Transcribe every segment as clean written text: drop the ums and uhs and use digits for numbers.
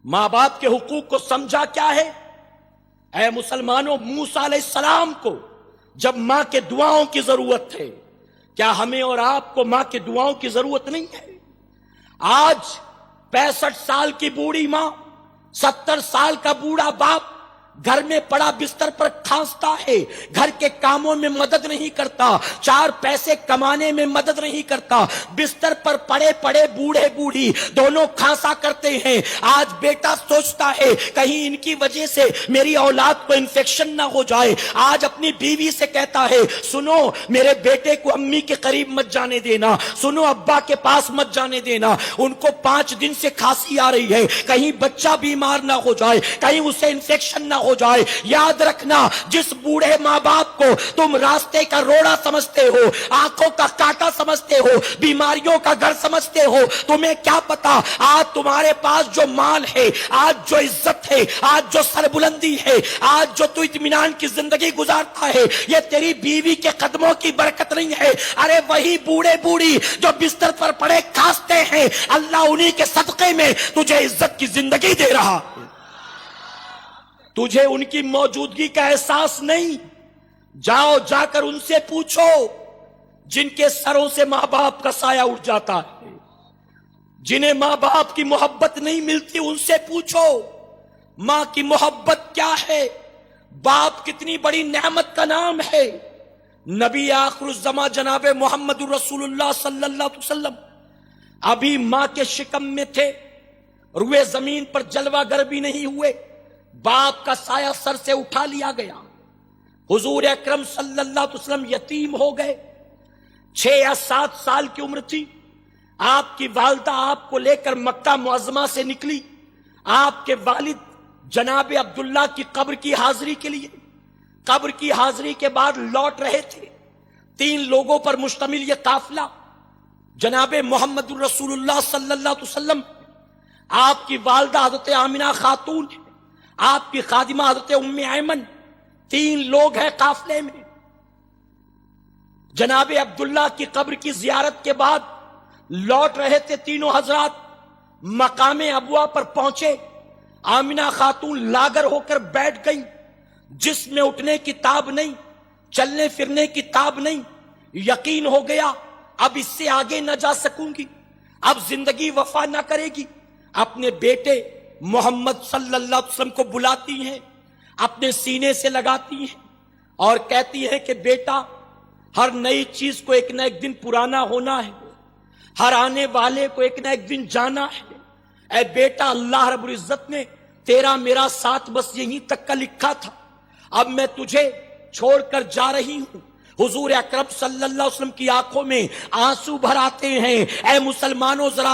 ماں باپ کے حقوق کو سمجھا کیا ہے؟ اے مسلمانوں، موسیٰ علیہ السلام کو جب ماں کے دعاؤں کی ضرورت ہے، کیا ہمیں اور آپ کو ماں کے دعاؤں کی ضرورت نہیں ہے؟ آج 65 سال کی بوڑھی ماں، 70 سال کا بوڑھا باپ گھر میں پڑا بستر پر کھانستا ہے، گھر کے کاموں میں مدد نہیں کرتا، 4 پیسے کمانے میں مدد نہیں کرتا، بستر پر پڑے پڑے بوڑھے بوڑھی دونوں کھانسا کرتے ہیں۔ آج بیٹا سوچتا ہے کہیں ان کی وجہ سے میری اولاد کو انفیکشن نہ ہو جائے، آج اپنی بیوی سے کہتا ہے سنو میرے بیٹے کو امی کے قریب مت جانے دینا، سنو ابا کے پاس مت جانے دینا، ان کو 5 دن سے کھانسی آ رہی ہے، کہیں بچہ بیمار نہ ہو جائے، کہیں اسے انفیکشن نہ ہو جائے۔ یاد رکھنا، جس بوڑھے ماں باپ کو تم راستے کا روڑا سمجھتے ہو، آنکھوں کا کاٹا سمجھتے ہو، بیماریوں کا گھر سمجھتے ہو، تمہیں کیا پتا آج تمہارے پاس جو مال ہے، آج جو عزت ہے، آج جو سربلندی ہے، آج جو تو اطمینان کی زندگی گزارتا ہے، یہ تیری بیوی کے قدموں کی برکت نہیں ہے۔ ارے وہی بوڑھے بوڑھی جو بستر پر پڑے کھانستے ہیں، اللہ انہی کے صدقے میں تجھے عزت کی زندگی دے رہا ہے۔ تجھے ان کی موجودگی کا احساس نہیں؟ جاؤ جا کر ان سے پوچھو جن کے سروں سے ماں باپ کا سایہ اٹھ جاتا ہے، جنہیں ماں باپ کی محبت نہیں ملتی، ان سے پوچھو ماں کی محبت کیا ہے، باپ کتنی بڑی نعمت کا نام ہے۔ نبی آخر الزماں جناب محمد رسول اللہ صلی اللہ علیہ وسلم ابھی ماں کے شکم میں تھے، روئے زمین پر جلوہ گر بھی نہیں ہوئے، باپ کا سایہ سر سے اٹھا لیا گیا۔ حضور اکرم صلی اللہ علیہ وسلم یتیم ہو گئے، 6 یا 7 سال کی عمر تھی۔ آپ کی والدہ آپ کو لے کر مکہ معظمہ سے نکلی، آپ کے والد جناب عبداللہ کی قبر کی حاضری کے لیے، قبر کی حاضری کے بعد لوٹ رہے تھے۔ 3 لوگوں پر مشتمل یہ قافلہ، جناب محمد رسول اللہ صلی اللہ علیہ وسلم، آپ کی والدہ حضرت آمنہ خاتون، آپ کی خادمہ حضرت ام ایمن، 3 لوگ ہیں قافلے میں۔ جناب عبداللہ کی قبر کی زیارت کے بعد لوٹ رہے تھے تینوں حضرات، مقام ابوا پر پہنچے، آمنہ خاتون لاگر ہو کر بیٹھ گئی، جسم میں اٹھنے کی تاب نہیں، چلنے پھرنے کی تاب نہیں، یقین ہو گیا اب اس سے آگے نہ جا سکوں گی، اب زندگی وفا نہ کرے گی۔ اپنے بیٹے محمد صلی اللہ علیہ وسلم کو بلاتی ہیں، اپنے سینے سے لگاتی ہیں اور کہتی ہیں کہ بیٹا، ہر نئی چیز کو ایک نہ ایک دن پرانا ہونا ہے، ہر آنے والے کو ایک نہ ایک دن جانا ہے۔ اے بیٹا، اللہ رب العزت نے تیرا میرا ساتھ بس یہیں تک کا لکھا تھا، اب میں تجھے چھوڑ کر جا رہی ہوں۔ حضور اکرم صلی اللہ علیہ وسلم کی آنکھوں میں آنسو بھر آتے ہیں۔ اے مسلمانوں، ذرا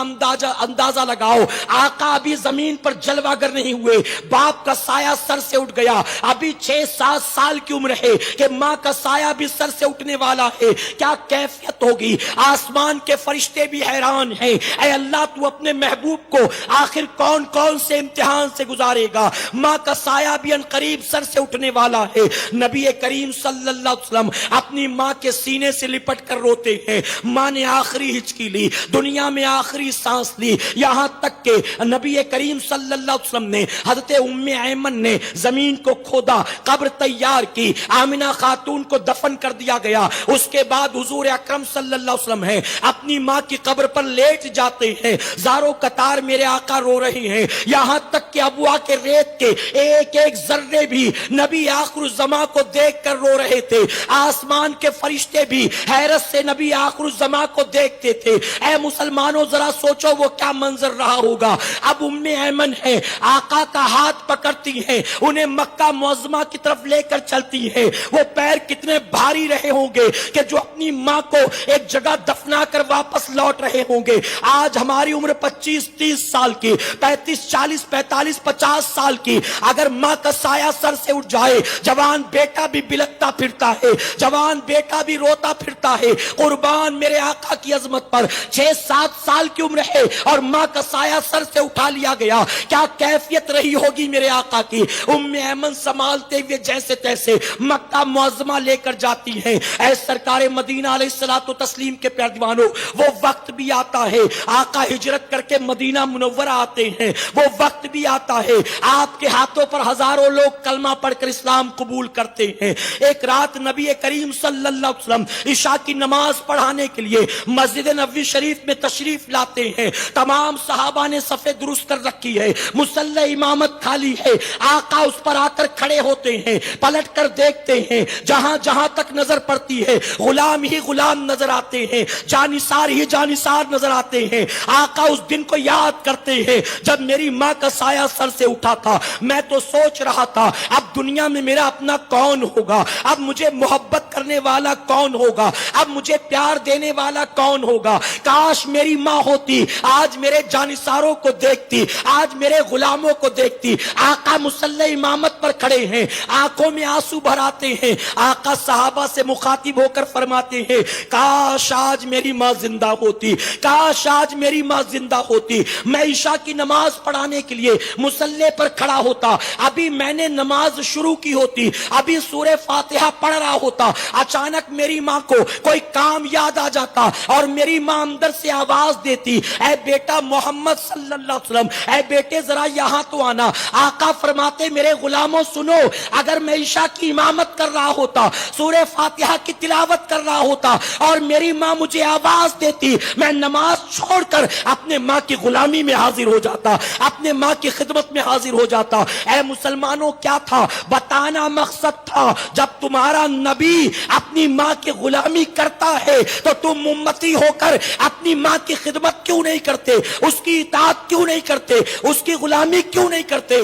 اندازہ لگاؤ، آقا ابھی زمین پر جلوہ گر نہیں ہوئے، باپ کا سایہ سر سے اٹھ گیا، ابھی 6-7 سال کی عمر ہے کہ ماں کا سایہ بھی سر سے اٹھنے والا ہے، کیا کیفیت ہوگی؟ آسمان کے فرشتے بھی حیران ہیں، اے اللہ تو اپنے محبوب کو آخر کون کون سے امتحان سے گزارے گا؟ ماں کا سایہ بھی عنقریب سر سے اٹھنے والا ہے۔ نبی کریم صلی اللہ علیہ وسلم اپنی ماں کے سینے سے لپٹ کر روتے ہیں۔ ماں نے آخری ہچکی لی، دنیا میں آخری سانس لی، یہاں تک کہ نبی کریم صلی اللہ علیہ وسلم نے، حضرت ام ایمن نے زمین کو کھودا، قبر تیار کی، آمنہ خاتون کو دفن کر دیا گیا۔ اس کے بعد حضور اکرم صلی اللہ علیہ وسلم ہیں اپنی ماں کی قبر پر لیٹ جاتے ہیں، زاروں قطار میرے آقا رو رہے ہیں، یہاں تک کہ ابوا کے ریت کے ایک ایک ذرے بھی نبی آخر الزماں کو دیکھ کر رو رہے تھے۔ آسمان کے فرشتے بھی حیرت سے نبی آخر الزماں کو دیکھتے تھے۔ اے مسلمانوں، ذرا سوچو وہ کیا منظر رہا ہوگا۔ اب ام ایمن ہے، آقا کا ہاتھ پکڑتی ہیں، انہیں مکہ معظمہ کی طرف لے کر چلتی ہیں۔ وہ پیر کتنے بھاری رہے ہوں گے کہ جو اپنی ماں کو ایک جگہ دفنا کر واپس لوٹ رہے ہوں گے۔ آج ہماری عمر 25-30 سال کی، 35-40 45-50 سال کی، اگر ماں کا سایہ سر سے اٹھ جائے، جوان بیٹا بھی بلکتا پھرتا ہے، جوان جوان بیٹا بھی روتا پھرتا ہے قربان میرے آقا کی عظمت پر. 6-7 سال کی عمر ہے اور ماں کا سایہ سر سے اٹھا لیا گیا. کیا کیفیت رہی ہوگی میرے آقا کی. ام ایمن سنبھالتے ہوئے جیسے تیسے مکہ معظمہ لے کر جاتی ہیں. اے سرکار مدینہ علیہ الصلوۃ والتسلیم کے پیارے دیوانوں، وہ وقت بھی آتا ہے آقا ہجرت کر کے مدینہ منورہ آتے ہیں. وہ وقت بھی آتا ہے آپ کے ہاتھوں پر ہزاروں لوگ کلمہ پڑھ کر اسلام قبول کرتے ہیں. ایک رات نبی کریم صلی اللہ علیہ وسلم عشاء کی نماز پڑھانے کے لیے مسجد نبوی شریف میں تشریف لاتے ہیں. تمام صحابہ نے صفیں درست کر رکھی ہے، مصلی امامت خالی ہے. آقا اس پر آ کر کھڑے ہوتے ہیں، پلٹ کر دیکھتے ہیں، جہاں جہاں تک نظر پڑتی ہے غلام ہی غلام نظر آتے ہیں، جانثار ہی جانثار نظر آتے ہیں. آقا اس دن کو یاد کرتے ہیں جب میری ماں کا سایہ سر سے اٹھا تھا. میں تو سوچ رہا تھا اب دنیا میں میرا اپنا کون ہوگا، اب مجھے محبت کرنے والا کون ہوگا، اب مجھے پیار دینے والا کون ہوگا. کاش میری ماں ہوتی، آج میرے جانثاروں کو دیکھتی، آج میرے غلاموں کو دیکھتی. آقا مصلی امامت پر کھڑے ہیں، آنکھوں میں آنسو بھر آتے ہیں. آقا صحابہ سے مخاطب ہو کر فرماتے ہیں کاش آج میری ماں زندہ ہوتی، کاش آج میری ماں زندہ ہوتی. میں عشاء کی نماز پڑھانے کے لیے مصلی پر کھڑا ہوتا، ابھی میں نے نماز شروع کی ہوتی، ابھی سورہ فاتحہ پڑھ رہا ہوتا. اچانک میری ماں کو کوئی کام یاد آ جاتا اور میری ماں اندر سے آواز دیتی اے بیٹا محمد صلی اللہ علیہ وسلم، اے بیٹے ذرا یہاں تو آنا. آقا فرماتے میرے غلاموں سنو، اگر میں عشاء کی امامت کر رہا ہوتا، سورہ فاتحہ کی تلاوت کر رہا ہوتا اور میری ماں مجھے آواز دیتی، میں نماز چھوڑ کر اپنے ماں کی غلامی میں حاضر ہو جاتا، اپنے ماں کی خدمت میں حاضر ہو جاتا. اے مسلمانوں کیا تھا بتانا مقصد تھا، جب تمہارا نبی اپنی ماں کی غلامی کرتا ہے تو تم امتی ہو کر اپنی ماں کی خدمت کیوں نہیں کرتے، اس کی اطاعت کیوں نہیں کرتے، اس کی غلامی کیوں نہیں کرتے.